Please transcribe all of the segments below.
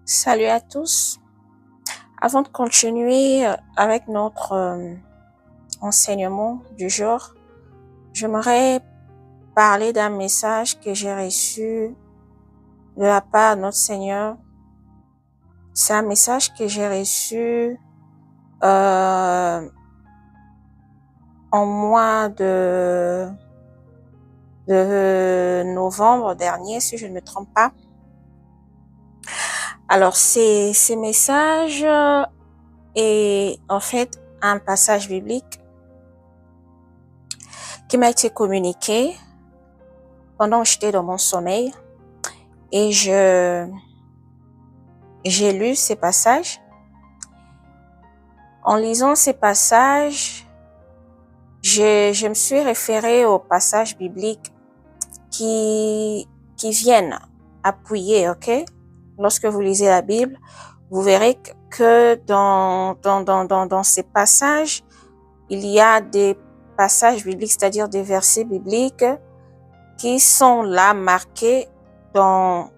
Salut à tous. Avant de continuer avec notre enseignement du jour, j'aimerais parler d'un message que j'ai reçu de la part de notre Seigneur. C'est un message que j'ai reçu en mois de novembre dernier, si je ne me trompe pas. Alors, ces messages est en fait un passage biblique qui m'a été communiqué pendant que j'étais dans mon sommeil et j'ai lu ces passages. En lisant ces passages, je me suis référée aux passages bibliques qui viennent appuyer, ok? Lorsque vous lisez la Bible, vous verrez que dans ces passages, il y a des passages bibliques, c'est-à-dire des versets bibliques qui sont là marqués sur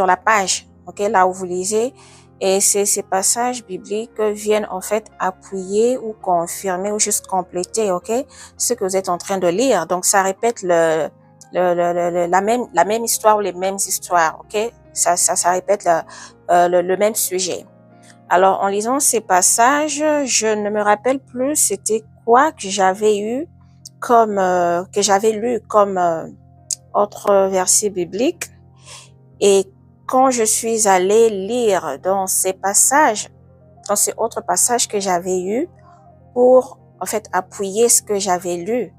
la page, ok, là où vous lisez. Et ces passages bibliques viennent en fait appuyer ou confirmer ou juste compléter, ok, ce que vous êtes en train de lire. Donc ça répète la même histoire ou les mêmes histoires, ok. Ça répète le même sujet. Alors en lisant ces passages, je ne me rappelle plus c'était quoi que j'avais lu comme autre verset biblique. Et quand je suis allée lire dans ces autres passages que j'avais eus pour, en fait, appuyer ce que j'avais lu,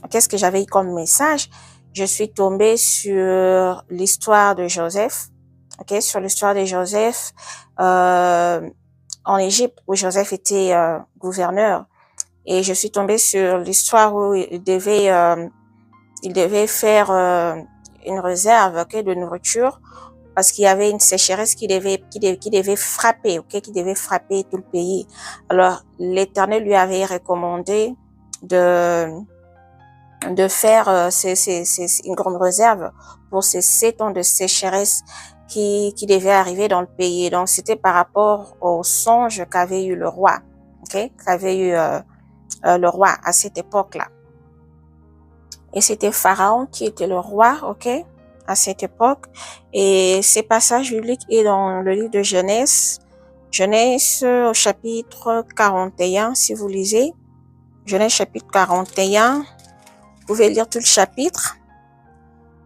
qu'est-ce que j'avais eu comme message, je suis tombée sur l'histoire de Joseph, ok, sur l'histoire de Joseph en Égypte, où Joseph était gouverneur. Et je suis tombée sur l'histoire où il devait faire une réserve, ok, de nourriture, parce qu'il y avait une sécheresse qui devait frapper, ok, qui devait frapper tout le pays. Alors, l'Éternel lui avait recommandé de faire une grande réserve pour ces 7 ans de sécheresse qui devaient arriver dans le pays. Donc, c'était par rapport au songe qu'avait eu le roi, ok, qu'avait eu le roi à cette époque-là. Et c'était Pharaon qui était le roi, ok, à cette époque. Et ces passages bibliques est dans le livre de Genèse au chapitre 41, si vous lisez. Genèse chapitre 41, vous pouvez lire tout le chapitre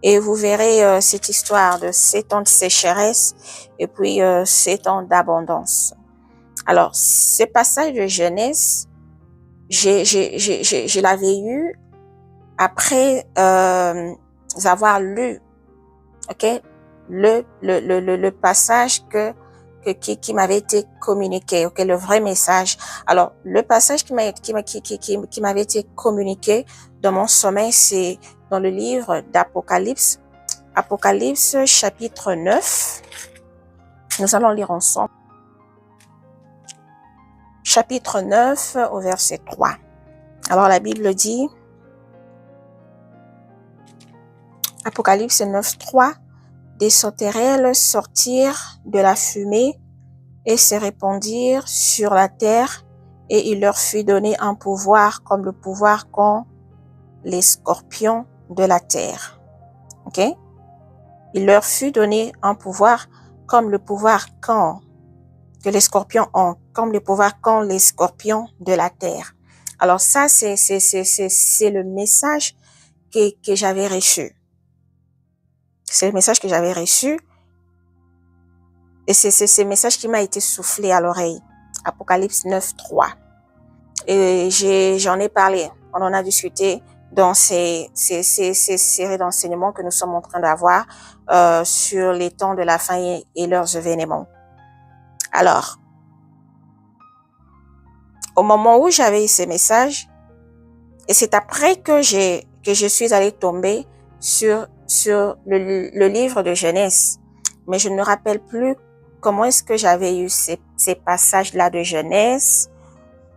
et vous verrez cette histoire de 7 ans de sécheresse et puis 7 ans d'abondance. Alors, ce passage de Genèse, je l'avais eu après avoir lu, ok, le passage qui m'avait été communiqué, ok, le vrai message. Alors, le passage qui m'avait été communiqué dans mon sommeil, c'est dans le livre d'Apocalypse, Apocalypse chapitre 9. Nous allons lire ensemble. Chapitre 9 au verset 3. Alors, la Bible dit, Apocalypse 9, 3, des sauterelles sortirent de la fumée et se répandirent sur la terre, et il leur fut donné un pouvoir comme le pouvoir qu'ont les scorpions de la terre. Ok? Il leur fut donné un pouvoir comme le pouvoir que les scorpions ont, comme le pouvoir qu'ont les scorpions de la terre. Alors ça, c'est le message que j'avais reçu. C'est le message que j'avais reçu. Et c'est ce message qui m'a été soufflé à l'oreille. Apocalypse 9, 3. Et j'en ai parlé. On en a discuté dans ces séries d'enseignements que nous sommes en train d'avoir sur les temps de la fin et leurs événements. Alors, au moment où j'avais eu ces messages, et c'est après que je suis allée tomber sur le livre de Genèse. Mais je ne me rappelle plus comment est-ce que j'avais eu ces passages-là de Genèse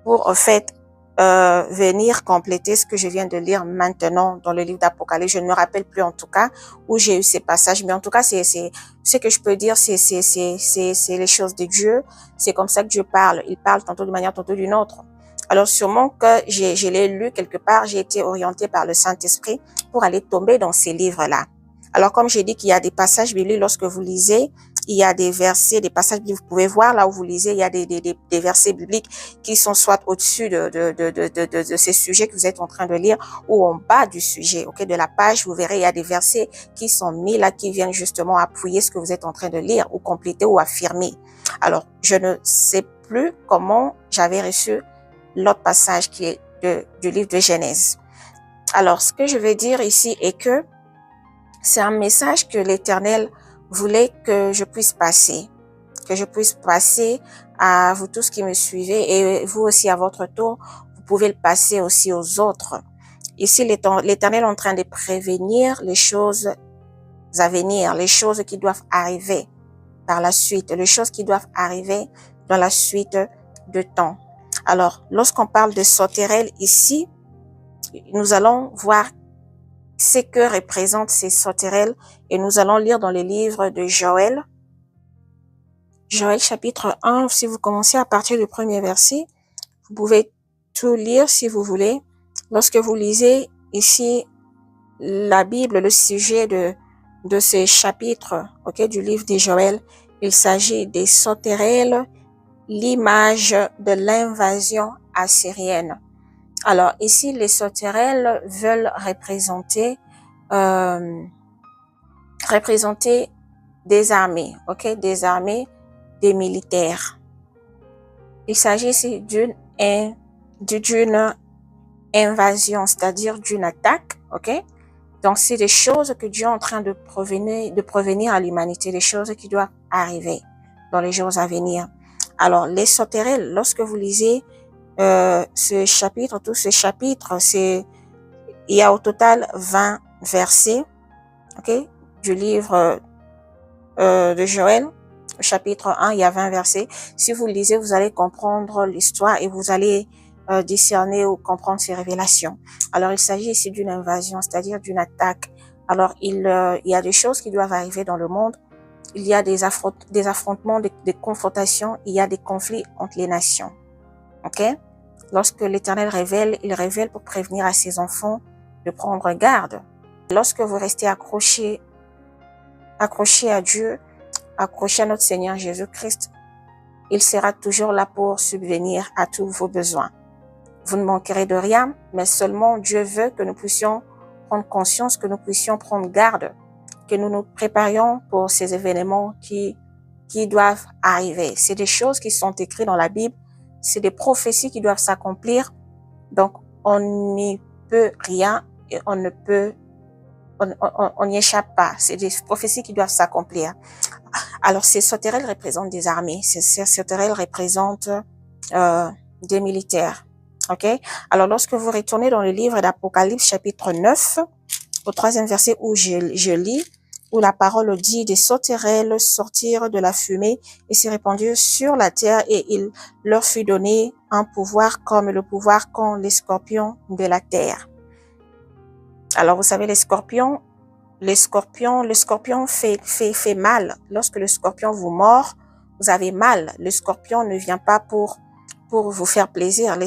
pour, en fait, venir compléter ce que je viens de lire maintenant dans le livre d'Apocalypse. Je ne me rappelle plus en tout cas où j'ai eu ces passages, mais en tout cas, ce que je peux dire, c'est les choses de Dieu. C'est comme ça que Dieu parle. Il parle tantôt d'une manière, tantôt d'une autre. Alors sûrement que je l'ai lu quelque part, j'ai été orientée par le Saint-Esprit pour aller tomber dans ces livres-là. Alors comme j'ai dit qu'il y a des passages bibliques lorsque vous lisez, il y a des versets, des passages bibliques, vous pouvez voir là où vous lisez, il y a des versets bibliques qui sont soit au-dessus de ces sujets que vous êtes en train de lire ou en bas du sujet, ok, de la page, vous verrez, il y a des versets qui sont mis là, qui viennent justement appuyer ce que vous êtes en train de lire ou compléter ou affirmer. Alors, je ne sais plus comment j'avais reçu l'autre passage qui est du livre de Genèse. Alors, ce que je vais dire ici est que c'est un message que l'Éternel voulait que je puisse passer à vous tous qui me suivez et vous aussi à votre tour, vous pouvez le passer aussi aux autres. Ici, l'Éternel est en train de prévenir les choses à venir, les choses qui doivent arriver par la suite, les choses qui doivent arriver dans la suite de temps. Alors, lorsqu'on parle de sauterelles ici, nous allons voir ce que représentent ces sauterelles et nous allons lire dans le livre de Joël. Joël chapitre 1, si vous commencez à partir du premier verset, vous pouvez tout lire si vous voulez. Lorsque vous lisez ici la Bible, le sujet de ces chapitres, ok, du livre de Joël, il s'agit des sauterelles, l'image de l'invasion assyrienne. Alors ici, les sauterelles veulent représenter des armées, ok, des armées, des militaires. Il s'agit ici d'une invasion, c'est-à-dire d'une attaque, ok. Donc c'est des choses que Dieu est en train de prévenir à l'humanité, des choses qui doivent arriver dans les jours à venir. Alors les sauterelles, lorsque vous lisez ce chapitre, tout ce chapitre, il y a au total 20 versets, ok, du livre de Joël, chapitre 1, il y a 20 versets. Si vous lisez, vous allez comprendre l'histoire et vous allez discerner ou comprendre ces révélations. Alors, il s'agit ici d'une invasion, c'est-à-dire d'une attaque. Alors, il y a des choses qui doivent arriver dans le monde. Il y a des affrontements, des confrontations, il y a des conflits entre les nations. Ok? Lorsque l'Éternel révèle, il révèle pour prévenir à ses enfants de prendre garde. Lorsque vous restez accroché à Dieu, accroché à notre Seigneur Jésus-Christ, il sera toujours là pour subvenir à tous vos besoins. Vous ne manquerez de rien, mais seulement Dieu veut que nous puissions prendre conscience, que nous puissions prendre garde, que nous nous préparions pour ces événements qui doivent arriver. C'est des choses qui sont écrites dans la Bible, c'est des prophéties qui doivent s'accomplir, donc on n'y peut rien et on n'y échappe pas. C'est des prophéties qui doivent s'accomplir. Alors, ces sauterelles représentent des armées. Ces sauterelles représentent des militaires. Ok? Alors, lorsque vous retournez dans le livre d'Apocalypse, chapitre 9, au 3e verset où je lis, où la parole dit, des sauterelles sortirent de la fumée et se répandirent sur la terre et il leur fut donné un pouvoir comme le pouvoir qu'ont les scorpions de la terre. Alors, vous savez, le scorpion fait mal. Lorsque le scorpion vous mord, vous avez mal. Le scorpion ne vient pas pour vous faire plaisir. Le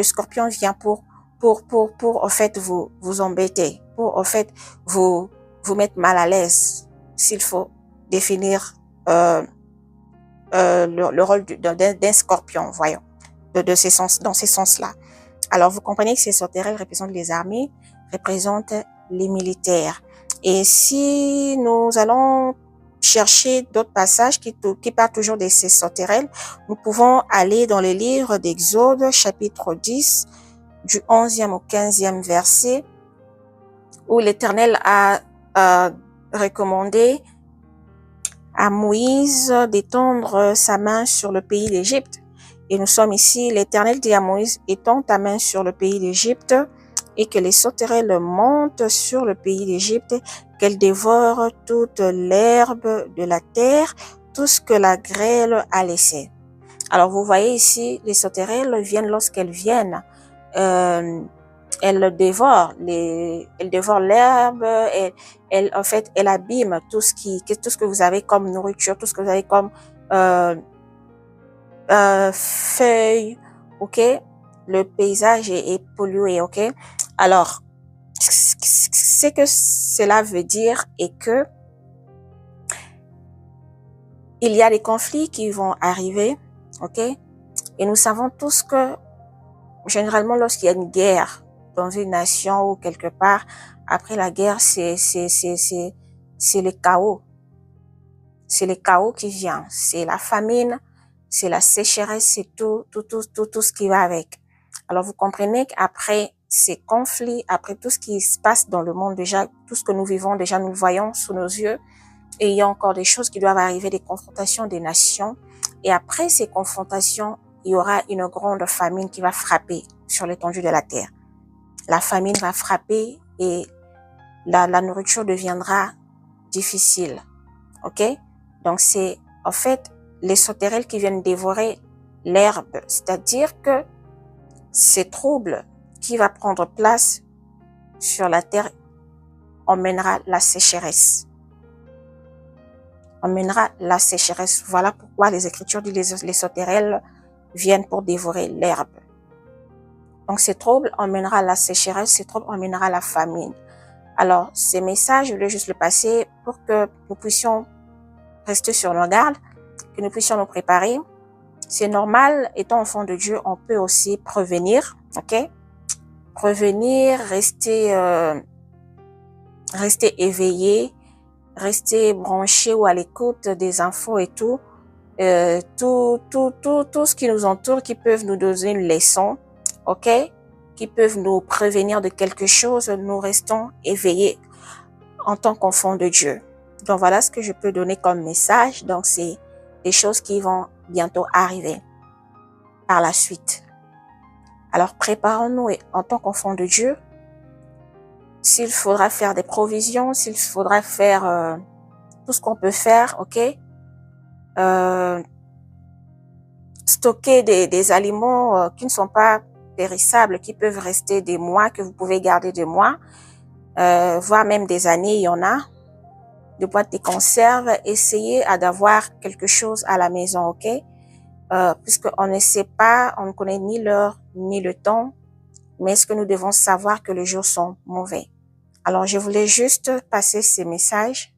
scorpion vient pour en fait, vous embêter, pour, en fait, vous mettre mal à l'aise, s'il faut définir, le rôle d'un scorpion, voyons, dans ces sens-là. Alors, vous comprenez que ces sauterelles représentent les armées, représentent les militaires. Et si nous allons chercher d'autres passages qui parlent toujours de ces sauterelles, nous pouvons aller dans le livre d'Exode, chapitre 10, du 11e au 15e verset, où l'Éternel a recommandé à Moïse d'étendre sa main sur le pays d'Égypte. Et nous sommes ici, l'Éternel dit à Moïse, étends ta main sur le pays d'Égypte et que les sauterelles montent sur le pays d'Égypte, qu'elles dévorent toute l'herbe de la terre, tout ce que la grêle a laissé. Alors vous voyez ici, les sauterelles viennent lorsqu'elles viennent elle dévore elle dévore l'herbe, en fait, elle abîme tout ce que vous avez comme nourriture, tout ce que vous avez comme feuilles, ok? Le paysage est pollué, ok? Alors, ce que cela veut dire est que il y a des conflits qui vont arriver, ok? Et nous savons tous que généralement, lorsqu'il y a une guerre dans une nation ou quelque part, après la guerre, c'est le chaos. C'est le chaos qui vient. C'est la famine, c'est la sécheresse, c'est tout ce qui va avec. Alors, vous comprenez qu'après ces conflits, après tout ce qui se passe dans le monde déjà, tout ce que nous vivons déjà, nous le voyons sous nos yeux, et il y a encore des choses qui doivent arriver, des confrontations des nations. Et après ces confrontations, il y aura une grande famine qui va frapper sur l'étendue de la terre. La famine va frapper et la nourriture deviendra difficile. Ok? Donc c'est en fait les sauterelles qui viennent dévorer l'herbe. C'est-à-dire que ces troubles qui va prendre place sur la terre emmènera la sécheresse. Emmènera la sécheresse. Voilà pourquoi les Écritures disent les sauterelles viennent pour dévorer l'herbe. Donc, ces troubles emmènera la sécheresse, ces troubles emmènera la famine. Alors, ces messages, je voulais juste le passer pour que nous puissions rester sur nos gardes, que nous puissions nous préparer. C'est normal, étant enfant de Dieu, on peut aussi prévenir, ok? Prévenir, rester éveillé, rester branché ou à l'écoute des infos et tout. Tout ce qui nous entoure, qui peuvent nous donner une leçon, ok, qui peuvent nous prévenir de quelque chose, nous restons éveillés en tant qu'enfants de Dieu. Donc voilà ce que je peux donner comme message. Donc c'est des choses qui vont bientôt arriver par la suite. Alors préparons-nous en tant qu'enfants de Dieu. S'il faudra faire des provisions, s'il faudra faire tout ce qu'on peut faire, ok, stocker des aliments qui ne sont pas périssables, qui peuvent rester des mois, que vous pouvez garder des mois, voire même des années, il y en a, de boîtes de conserve. Essayez d'avoir quelque chose à la maison, ok? Puisqu'on ne sait pas, on ne connaît ni l'heure ni le temps, mais est-ce que nous devons savoir que les jours sont mauvais? Alors, je voulais juste passer ces messages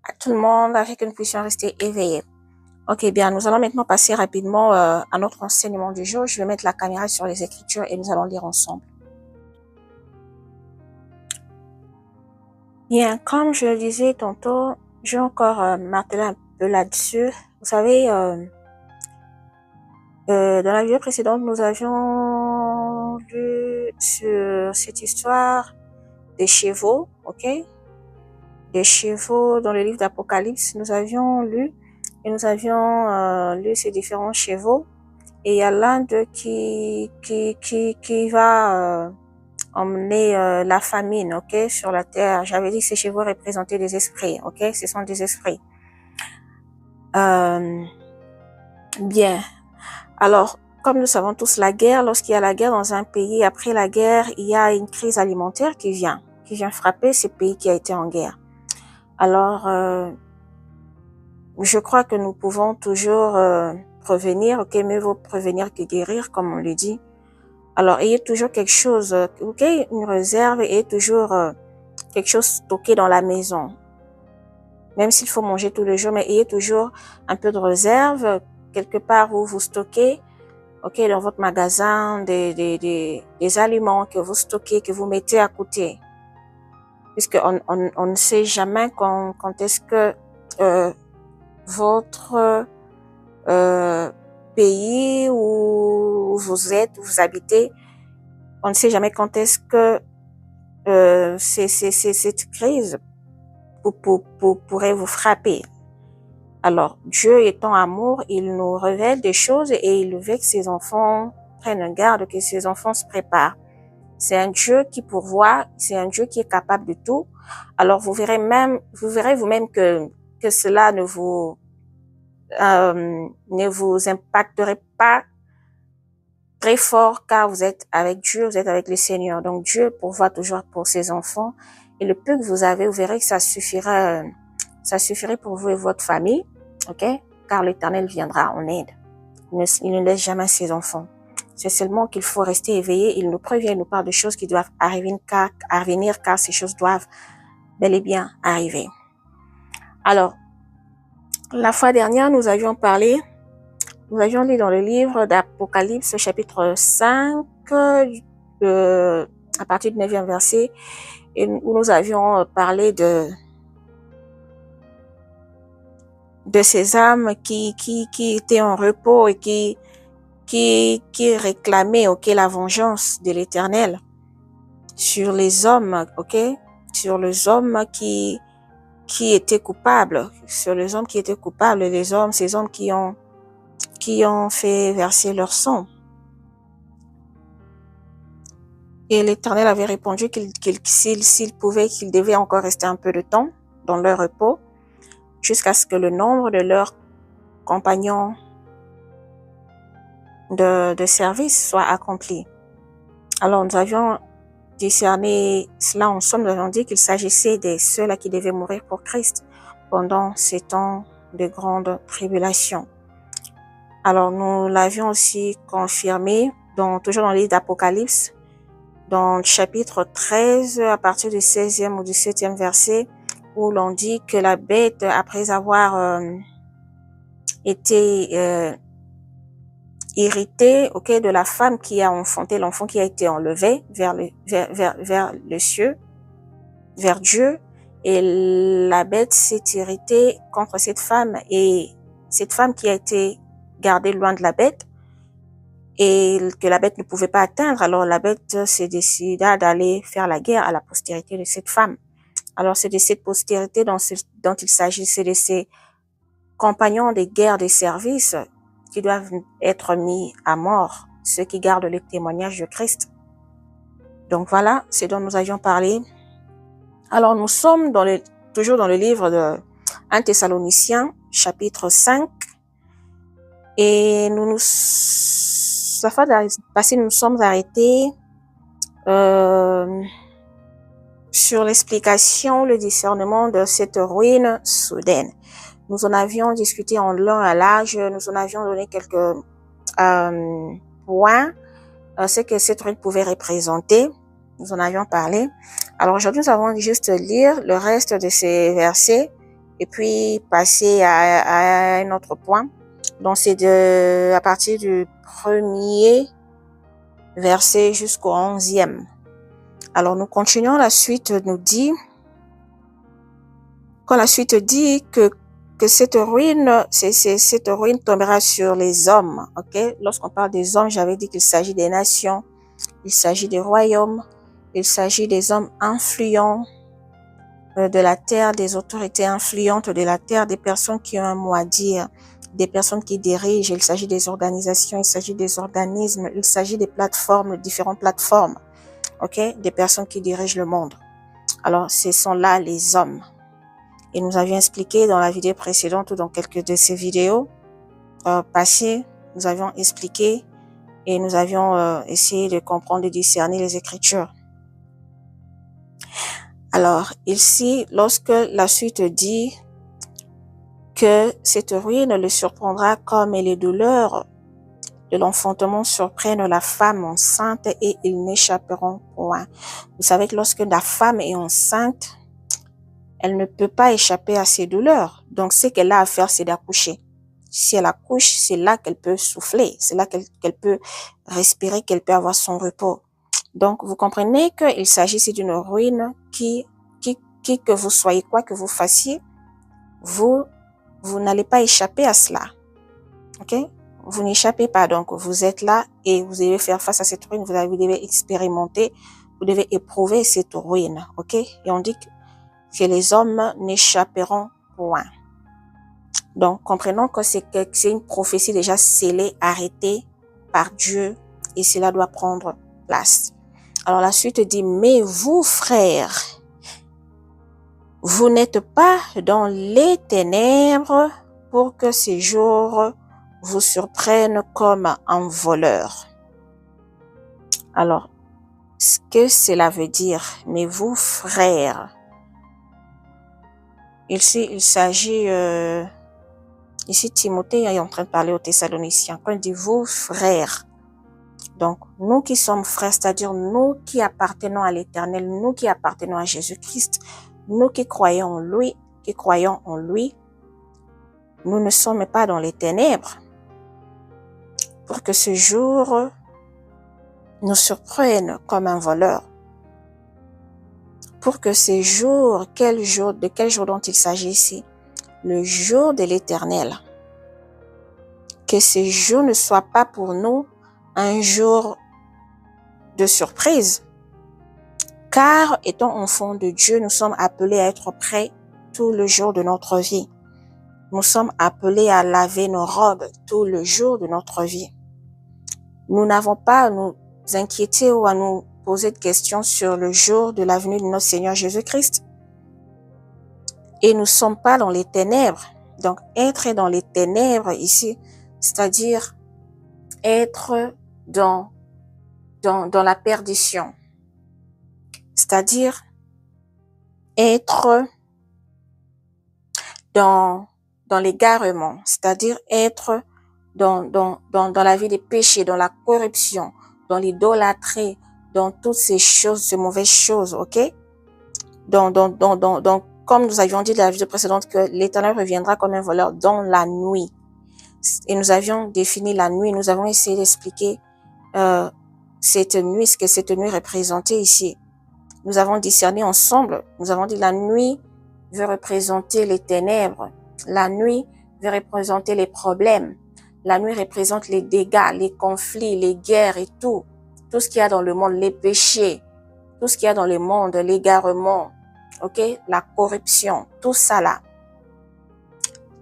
à tout le monde afin que nous puissions rester éveillés. Ok, bien, nous allons maintenant passer rapidement à notre enseignement du jour. Je vais mettre la caméra sur les Écritures et nous allons lire ensemble. Bien, comme je le disais tantôt, je vais encore marteler un peu là-dessus. Vous savez, dans la vidéo précédente, nous avions lu sur cette histoire des chevaux, ok? Des chevaux dans le livre d'Apocalypse, nous avions lu et nous avions lu ces différents chevaux. Et il y a l'un d'eux qui va emmener la famine, ok, sur la terre. J'avais dit que ces chevaux représentaient des esprits, ok, ce sont des esprits. Bien. Alors, comme nous savons tous la guerre, lorsqu'il y a la guerre dans un pays, après la guerre, il y a une crise alimentaire qui vient frapper ce pays qui a été en guerre. Alors, je crois que nous pouvons toujours prévenir, ok, mieux vaut prévenir que guérir, comme on le dit. Alors, ayez toujours quelque chose, ok, une réserve, ayez toujours quelque chose stocké dans la maison. Même s'il faut manger tous les jours, mais ayez toujours un peu de réserve, quelque part où vous stockez, ok, dans votre magasin, des aliments que vous stockez, que vous mettez à côté. Puisqu'on ne sait jamais quand est-ce que votre pays où vous êtes, où vous habitez, on ne sait jamais quand est-ce que cette crise pourrait vous frapper. Alors, Dieu étant amour, il nous révèle des choses et il veut que ses enfants prennent garde, que ses enfants se préparent. C'est un Dieu qui pourvoit, c'est un Dieu qui est capable de tout. Alors, vous verrez vous-même que cela ne vous impacterait pas très fort car vous êtes avec Dieu, vous êtes avec le Seigneur. Donc Dieu pourvoit toujours pour ses enfants. Et le peu que vous avez, vous verrez que ça suffirait pour vous et votre famille. Ok? Car l'Éternel viendra en aide. Il ne laisse jamais ses enfants. C'est seulement qu'il faut rester éveillé. Il nous prévient, il nous parle de choses qui doivent arriver car ces choses doivent bel et bien arriver. Alors, la fois dernière, nous avions lu dans le livre d'Apocalypse, chapitre 5, à partir du 9e verset, où nous avions parlé de ces âmes qui étaient en repos et qui réclamaient, la vengeance de l'Éternel sur les hommes, sur les hommes qui étaient coupables, ces hommes qui ont fait verser leur sang. Et l'Éternel avait répondu s'il pouvait, qu'ils devaient encore rester un peu de temps dans leur repos, jusqu'à ce que le nombre de leurs compagnons de service soit accompli. Alors, nous avions discerné cela ensemble. Nous avions dit qu'il s'agissait de ceux-là qui devaient mourir pour Christ pendant ces temps de grande tribulation. Alors, nous l'avions aussi confirmé, toujours dans le livre d'Apocalypse, dans le chapitre 13, à partir du 16e ou du 7e verset, où l'on dit que la bête, après avoir été irritée, de la femme qui a enfanté l'enfant qui a été enlevé vers le ciel, vers Dieu, et la bête s'est irritée contre cette femme, et cette femme qui a été gardée loin de la bête, et que la bête ne pouvait pas atteindre, alors la bête s'est décida d'aller faire la guerre à la postérité de cette femme. Alors c'est de cette postérité dont il s'agit, c'est de ces compagnons de guerre des services qui doivent être mis à mort, ceux qui gardent le témoignage de Christ. Donc voilà, c'est dont nous avions parlé. Alors nous sommes toujours dans le livre de 1 Thessaloniciens, chapitre 5, et la fois passée, nous sommes arrêtés sur l'explication, le discernement de cette ruine soudaine. Nous en avions discuté en long et à large, nous en avions donné quelques points, ce que cette ruine pouvait représenter. Nous en avions parlé. Alors aujourd'hui, nous allons juste lire le reste de ces versets et puis passer à un autre point. Donc c'est à partir du 1er verset jusqu'au 11e. Alors nous continuons, la suite nous dit, que cette ruine, cette ruine tombera sur les hommes, Lorsqu'on parle des hommes, j'avais dit qu'il s'agit des nations, il s'agit des royaumes, il s'agit des hommes influents de la terre, des autorités influentes de la terre, des personnes qui ont un mot à dire, des personnes qui dirigent, il s'agit des organisations, il s'agit des organismes, il s'agit des plateformes, différentes plateformes, des personnes qui dirigent le monde. Alors, ce sont là les hommes. Et nous avions expliqué dans la vidéo précédente ou dans quelques de ces vidéos passées, nous avions expliqué et nous avions essayé de comprendre et discerner les Écritures. Alors, ici, lorsque la suite dit que cette ruine le surprendra comme les douleurs de l'enfantement surprennent la femme enceinte et ils n'échapperont point. Vous savez que lorsque la femme est enceinte, elle ne peut pas échapper à ses douleurs. Donc, ce qu'elle a à faire, c'est d'accoucher. Si elle accouche, c'est là qu'elle peut souffler, c'est là qu'elle peut respirer, qu'elle peut avoir son repos. Donc, vous comprenez qu'il s'agit d'une ruine qui, que vous soyez, quoi que vous fassiez, vous n'allez pas échapper à cela. Vous n'échappez pas. Donc, vous êtes là et vous devez faire face à cette ruine. Vous devez expérimenter, vous devez éprouver cette ruine. Et on dit que les hommes n'échapperont point. Donc, comprenons que c'est une prophétie déjà scellée, arrêtée par Dieu, et cela doit prendre place. Alors, la suite dit, mais vous, frères, vous n'êtes pas dans les ténèbres pour que ces jours vous surprennent comme un voleur. Alors, ce que cela veut dire, mais vous, frères, ici, il s'agit, ici, Timothée est en train de parler aux Thessaloniciens, quand il dit vous, frères. Donc, nous qui sommes frères, c'est-à-dire nous qui appartenons à l'Éternel, nous qui appartenons à Jésus-Christ, nous qui croyons en lui, nous ne sommes pas dans les ténèbres pour que ce jour nous surprenne comme un voleur. Pour que ce jour, de quel jour dont il s'agit ici? Le jour de l'Éternel. Que ce jour ne soit pas pour nous un jour de surprise. Car étant enfants de Dieu, nous sommes appelés à être prêts tout le jour de notre vie. Nous sommes appelés à laver nos robes tout le jour de notre vie. Nous n'avons pas à nous inquiéter ou à nous poser de questions sur le jour de la venue de notre Seigneur Jésus-Christ. Et nous ne sommes pas dans les ténèbres. Donc, être dans les ténèbres ici, c'est-à-dire être dans la perdition. C'est-à-dire être dans l'égarement, c'est-à-dire être dans la vie des péchés, dans la corruption, dans l'idolâtrie, dans toutes ces choses, ces mauvaises choses, ok? Comme nous avions dit dans la vidéo précédente, que l'Éternel reviendra comme un voleur dans la nuit. Et nous avions défini la nuit, nous avons essayé d'expliquer cette nuit, ce que cette nuit représentait ici. Nous avons discerné ensemble, nous avons dit la nuit veut représenter les ténèbres, la nuit veut représenter les problèmes, la nuit représente les dégâts, les conflits, les guerres et tout ce qu'il y a dans le monde, les péchés, tout ce qu'il y a dans le monde, l'égarement, ok, la corruption, tout ça là,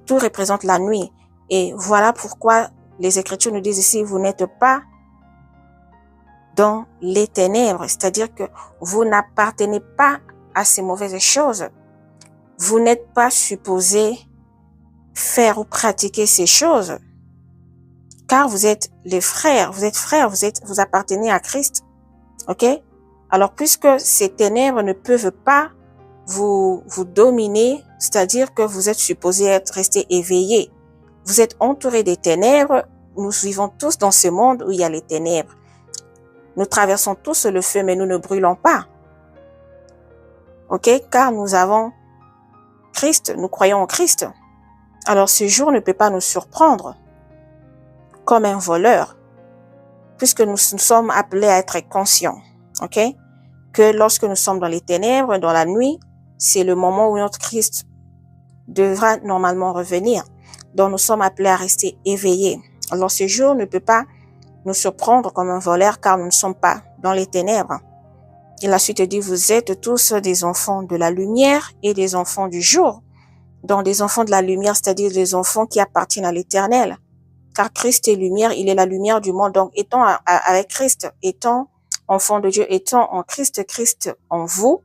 tout représente la nuit. Et voilà pourquoi les Écritures nous disent ici, vous n'êtes pas dans les ténèbres, c'est-à-dire que vous n'appartenez pas à ces mauvaises choses. Vous n'êtes pas supposé faire ou pratiquer ces choses, car vous êtes les frères, vous appartenez à Christ, ok? Alors, puisque ces ténèbres ne peuvent pas vous dominer, c'est-à-dire que vous êtes supposé rester éveillé. Vous êtes entouré des ténèbres, nous vivons tous dans ce monde où il y a les ténèbres. Nous traversons tous le feu, mais nous ne brûlons pas. Ok? Car nous avons Christ, nous croyons en Christ. Alors ce jour ne peut pas nous surprendre comme un voleur, puisque nous sommes appelés à être conscients. Ok? Que lorsque nous sommes dans les ténèbres, dans la nuit, c'est le moment où notre Christ devra normalement revenir. Donc nous sommes appelés à rester éveillés. Alors ce jour ne peut pas nous surprendre comme un voleur, car nous ne sommes pas dans les ténèbres. Et la suite dit, vous êtes tous des enfants de la lumière et des enfants du jour. Donc des enfants de la lumière, c'est-à-dire des enfants qui appartiennent à l'Éternel. Car Christ est lumière, il est la lumière du monde. Donc étant avec Christ, étant enfant de Dieu, étant en Christ, Christ en vous,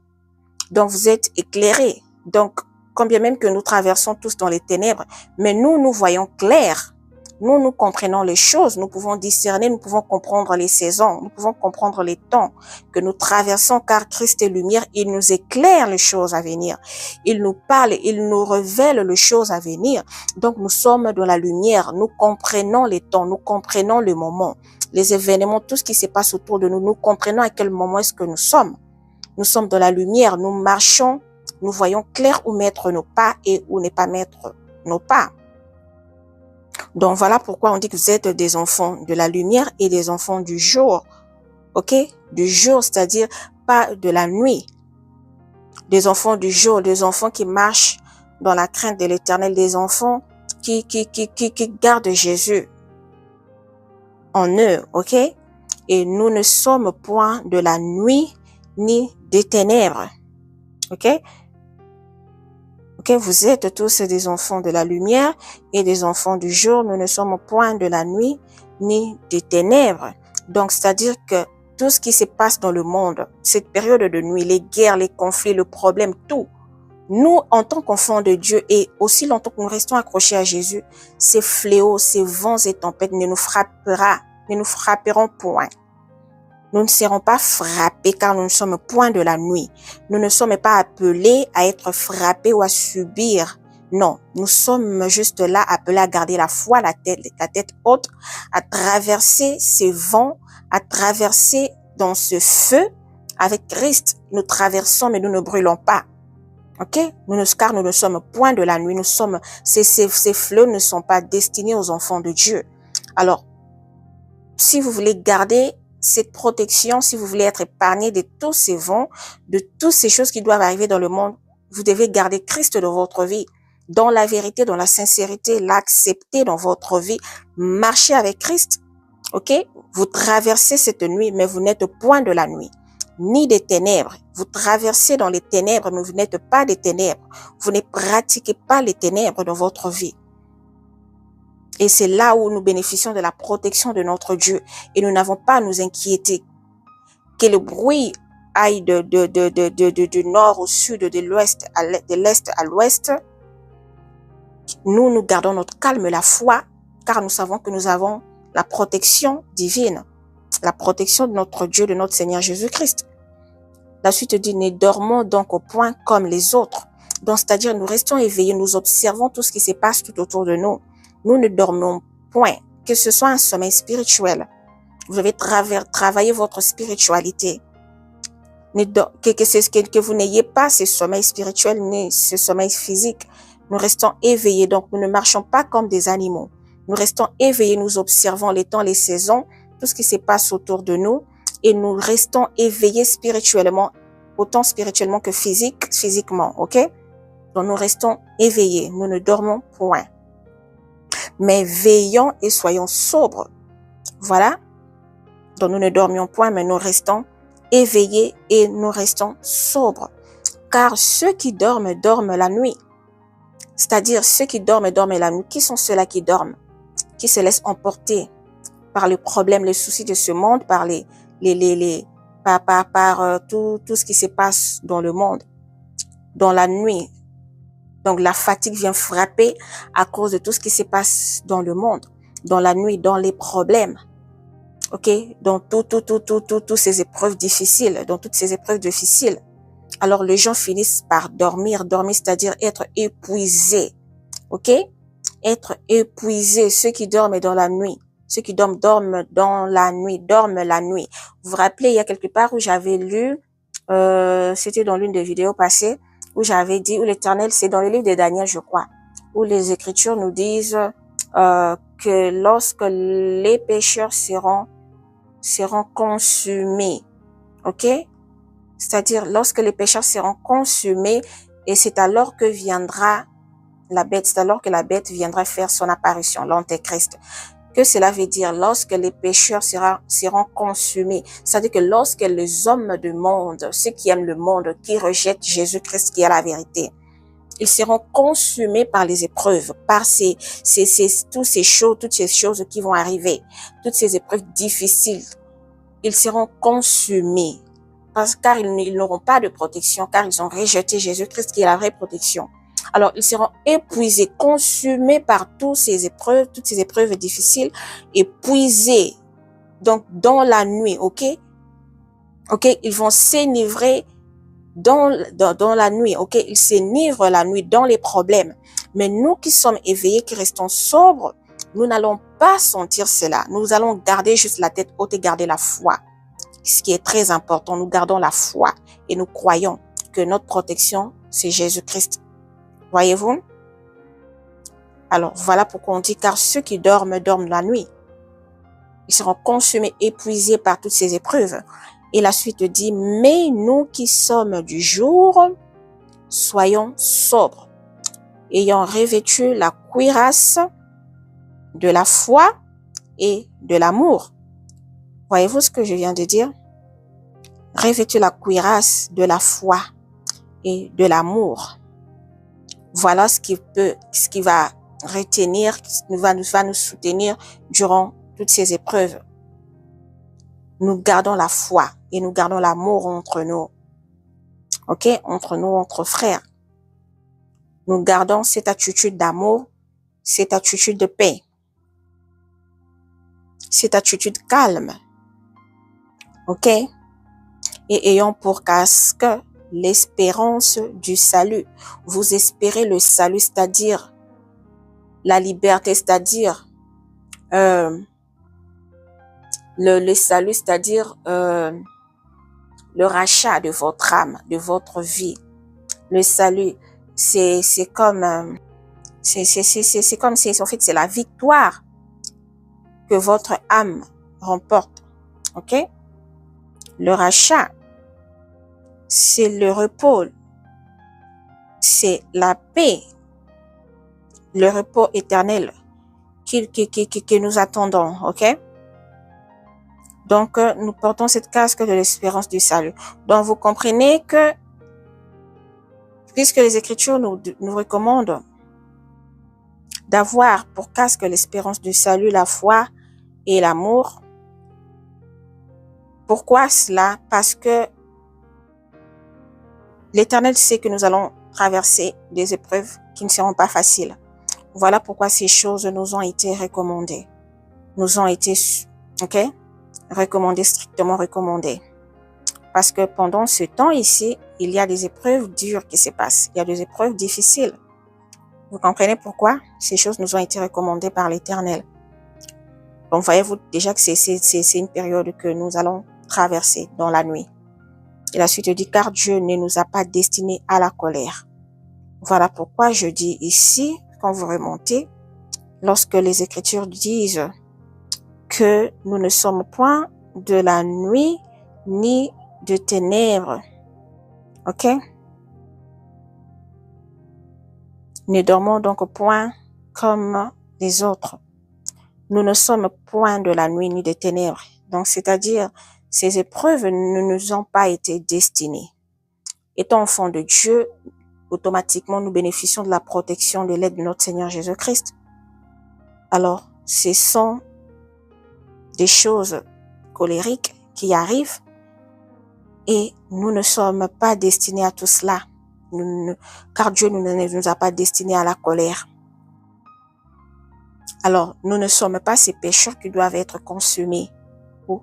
donc vous êtes éclairés. Donc combien même que nous traversons tous dans les ténèbres, mais nous voyons clair. Nous comprenons les choses, nous pouvons discerner, nous pouvons comprendre les saisons, nous pouvons comprendre les temps que nous traversons, car Christ est lumière, il nous éclaire les choses à venir. Il nous parle, il nous révèle les choses à venir. Donc nous sommes dans la lumière, nous comprenons les temps, nous comprenons le moment, les événements, tout ce qui se passe autour de nous, nous comprenons à quel moment est-ce que nous sommes. Nous sommes dans la lumière, nous marchons, nous voyons clair où mettre nos pas et où ne pas mettre nos pas. Donc voilà pourquoi on dit que vous êtes des enfants de la lumière et des enfants du jour. Ok? Du jour, c'est-à-dire pas de la nuit. Des enfants du jour, des enfants qui marchent dans la crainte de l'Éternel, des enfants qui gardent Jésus en eux. Ok? Et nous ne sommes point de la nuit ni des ténèbres. Ok? Ok, vous êtes tous des enfants de la lumière et des enfants du jour. Nous ne sommes point de la nuit ni des ténèbres. Donc, c'est-à-dire que tout ce qui se passe dans le monde, cette période de nuit, les guerres, les conflits, le problème, tout, nous, en tant qu'enfants de Dieu et aussi longtemps que nous restons accrochés à Jésus, ces fléaux, ces vents et tempêtes ne nous frapperont point. Nous ne serons pas frappés car nous ne sommes point de la nuit. Nous ne sommes pas appelés à être frappés ou à subir. Non, nous sommes juste là appelés à garder la foi, la tête haute, à traverser ces vents, à traverser dans ce feu avec Christ. Nous traversons mais nous ne brûlons pas. Ok? Car nous ne sommes point de la nuit. Ces fleuves ne sont pas destinés aux enfants de Dieu. Alors, si vous voulez garder cette protection, si vous voulez être épargné de tous ces vents, de toutes ces choses qui doivent arriver dans le monde, vous devez garder Christ dans votre vie, dans la vérité, dans la sincérité, l'accepter dans votre vie, marcher avec Christ. Ok? Vous traversez cette nuit, mais vous n'êtes point de la nuit, ni des ténèbres. Vous traversez dans les ténèbres, mais vous n'êtes pas des ténèbres. Vous ne pratiquez pas les ténèbres dans votre vie. Et c'est là où nous bénéficions de la protection de notre Dieu. Et nous n'avons pas à nous inquiéter. Que le bruit aille du nord au sud, de l'est à l'ouest. Nous gardons notre calme, la foi, car nous savons que nous avons la protection divine. La protection de notre Dieu, de notre Seigneur Jésus-Christ. La suite dit, nous dormons donc au point comme les autres. Donc, c'est-à-dire, nous restons éveillés, nous observons tout ce qui se passe tout autour de nous. Nous ne dormons point, que ce soit un sommeil spirituel. Vous devez travailler votre spiritualité. Que vous n'ayez pas ce sommeil spirituel ni ce sommeil physique. Nous restons éveillés, donc nous ne marchons pas comme des animaux. Nous restons éveillés, nous observons les temps, les saisons, tout ce qui se passe autour de nous et nous restons éveillés spirituellement, autant spirituellement que physiquement, ok? Donc nous restons éveillés, nous ne dormons point. Mais veillons et soyons sobres. Voilà. Donc nous ne dormions point, mais nous restons éveillés et nous restons sobres. Car ceux qui dorment, dorment la nuit. C'est-à-dire ceux qui dorment la nuit. Qui sont ceux-là qui dorment? Qui se laissent emporter par les problèmes, les soucis de ce monde, par tout ce qui se passe dans le monde, dans la nuit. Donc, la fatigue vient frapper à cause de tout ce qui se passe dans le monde, dans la nuit, dans les problèmes. Ok? Dans toutes ces épreuves difficiles, Alors, les gens finissent par dormir, c'est-à-dire être épuisés. Ok? Être épuisés. Ceux qui dorment dans la nuit. Ceux qui dorment dans la nuit, dorment la nuit. Vous vous rappelez, il y a quelque part où j'avais lu, c'était dans l'une des vidéos passées, où j'avais dit, où l'Éternel, c'est dans le livre de Daniel, je crois, où les Écritures nous disent que lorsque les pécheurs seront consumés, ok? C'est-à-dire lorsque les pécheurs seront consumés, et c'est alors que viendra la bête, c'est alors que la bête viendra faire son apparition, l'Antéchrist. Que cela veut dire lorsque les pécheurs seront consumés. C'est-à-dire que lorsque les hommes du monde, ceux qui aiment le monde, qui rejettent Jésus-Christ qui est la vérité, ils seront consumés par les épreuves, par toutes ces choses qui vont arriver, toutes ces épreuves difficiles. Ils seront consumés car ils n'auront pas de protection, car ils ont rejeté Jésus-Christ qui est la vraie protection. Alors, ils seront épuisés, consumés par toutes ces épreuves difficiles, épuisés. Donc, dans la nuit, ok? Ils vont s'enivrer dans la nuit, ok? Ils s'enivrent la nuit dans les problèmes. Mais nous qui sommes éveillés, qui restons sobres, nous n'allons pas sentir cela. Nous allons garder juste la tête haute et garder la foi. Ce qui est très important, nous gardons la foi et nous croyons que notre protection, c'est Jésus-Christ. Voyez-vous? Alors, voilà pourquoi on dit, car ceux qui dorment la nuit. Ils seront consumés, épuisés par toutes ces épreuves. Et la suite dit, mais nous qui sommes du jour, soyons sobres, ayant revêtu la cuirasse de la foi et de l'amour. Voyez-vous ce que je viens de dire? Revêtu la cuirasse de la foi et de l'amour. Voilà ce qui va retenir, va nous soutenir durant toutes ces épreuves. Nous gardons la foi et nous gardons l'amour entre nous. Ok? Entre nous, entre frères. Nous gardons cette attitude d'amour, cette attitude de paix, cette attitude calme. Ok? Et ayant pour casque l'espérance du salut. Vous espérez le salut, c'est-à-dire la liberté, c'est-à-dire le salut, c'est-à-dire le rachat de votre âme, de votre vie. Le salut, c'est comme c'est comme si en fait c'est la victoire que votre âme remporte. Ok? Le rachat, c'est le repos, c'est la paix, le repos éternel que nous attendons. Ok? Donc, nous portons cette casque de l'espérance du salut. Donc, vous comprenez que, puisque les Écritures nous recommandent d'avoir pour casque l'espérance du salut, la foi et l'amour. Pourquoi cela? Parce que l'Éternel sait que nous allons traverser des épreuves qui ne seront pas faciles. Voilà pourquoi ces choses nous ont été recommandées. Nous ont été, ok, recommandées, strictement recommandées. Parce que pendant ce temps ici, il y a des épreuves dures qui se passent. Il y a des épreuves difficiles. Vous comprenez pourquoi ces choses nous ont été recommandées par l'Éternel. Donc, voyez-vous déjà que c'est une période que nous allons traverser dans la nuit. Et la suite dit, car Dieu ne nous a pas destinés à la colère. Voilà pourquoi je dis ici, quand vous remontez, lorsque les Écritures disent que nous ne sommes point de la nuit ni de ténèbres. Ok? Ne dormons donc point comme les autres. Nous ne sommes point de la nuit ni des ténèbres. Donc, c'est-à-dire, ces épreuves ne nous ont pas été destinées. Étant enfants de Dieu, automatiquement, nous bénéficions de la protection, de l'aide de notre Seigneur Jésus-Christ. Alors, ce sont des choses colériques qui arrivent et nous ne sommes pas destinés à tout cela. Car Dieu ne nous a pas destinés à la colère. Alors, nous ne sommes pas ces pécheurs qui doivent être consumés ou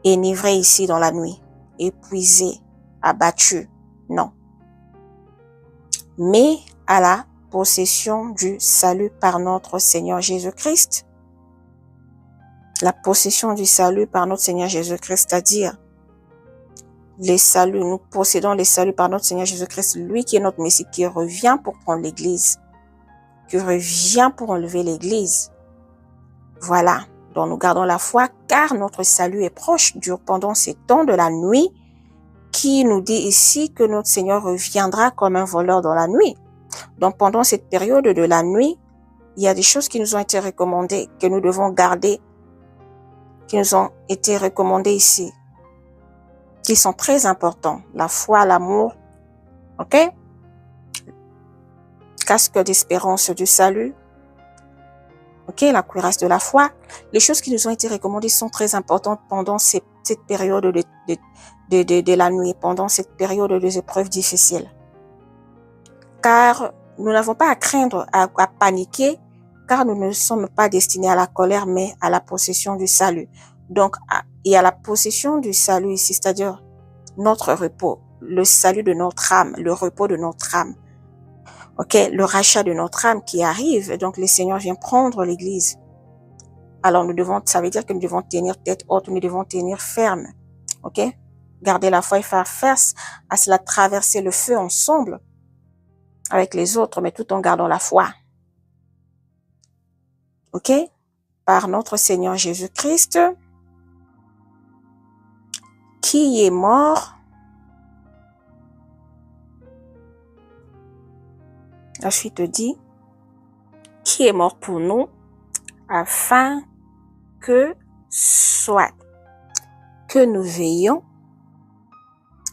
enivrés ici dans la nuit, épuisés, abattus. Non. Mais à la possession du salut par notre Seigneur Jésus-Christ. La possession du salut par notre Seigneur Jésus-Christ, c'est-à-dire les saluts, nous possédons les saluts par notre Seigneur Jésus-Christ, lui qui est notre Messie, qui revient pour prendre l'Église, qui revient pour enlever l'Église. Voilà, donc nous gardons la foi, car notre salut est proche, dure pendant ces temps de la nuit, qui nous dit ici que notre Seigneur reviendra comme un voleur dans la nuit. Donc pendant cette période de la nuit, il y a des choses qui nous ont été recommandées, que nous devons garder, qui nous ont été recommandées ici, qui sont très importants. La foi, l'amour, ok? Casque d'espérance du salut, ok? La cuirasse de la foi. Les choses qui nous ont été recommandées sont très importantes pendant cette période de la nuit, pendant cette période des épreuves difficiles. Car nous n'avons pas à craindre, à paniquer, car nous ne sommes pas destinés à la colère, mais à la possession du salut. Donc, il y a la possession du salut ici, c'est-à-dire notre repos, le salut de notre âme, le repos de notre âme. Ok, le rachat de notre âme qui arrive, donc le Seigneur vient prendre l'Église. Alors ça veut dire que nous devons tenir tête haute, nous devons tenir ferme. Ok, garder la foi et faire face à cela, traverser le feu ensemble avec les autres, mais tout en gardant la foi. Ok, par notre Seigneur Jésus-Christ, qui est mort. La suite dit, qui est mort pour nous, afin que soit que nous veillions,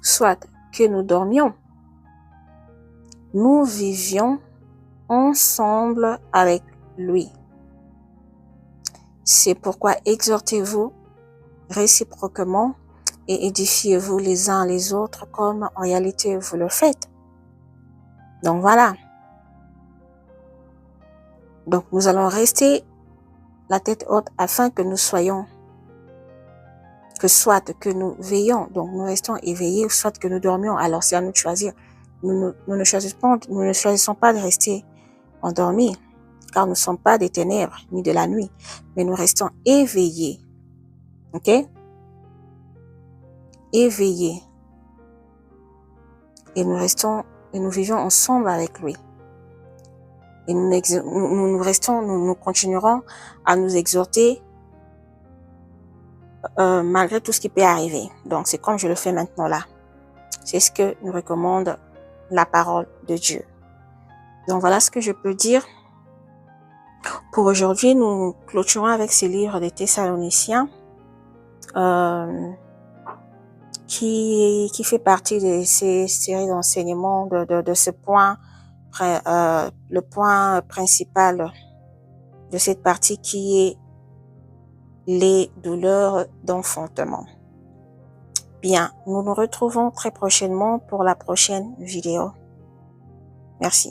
soit que nous dormions, nous vivions ensemble avec lui. C'est pourquoi exhortez-vous réciproquement et édifiez-vous les uns les autres comme en réalité vous le faites. Donc voilà. Donc nous allons rester la tête haute afin que nous soyons que soit que nous veillons, donc nous restons éveillés, ou soit que nous dormions. Alors c'est à nous de choisir. Nous ne choisissons pas de rester endormis, car nous ne sommes pas des ténèbres ni de la nuit, mais nous restons éveillés. Ok? Éveillés. Et nous vivons ensemble avec lui. Et nous continuerons à nous exhorter malgré tout ce qui peut arriver. Donc, c'est comme je le fais maintenant là. C'est ce que nous recommande la parole de Dieu. Donc, voilà ce que je peux dire. Pour aujourd'hui, nous clôturons avec ce livre des Thessaloniciens qui fait partie de ces séries d'enseignements de ce point, le point principal de cette partie qui est les douleurs d'enfantement. Bien, nous nous retrouvons très prochainement pour la prochaine vidéo. Merci.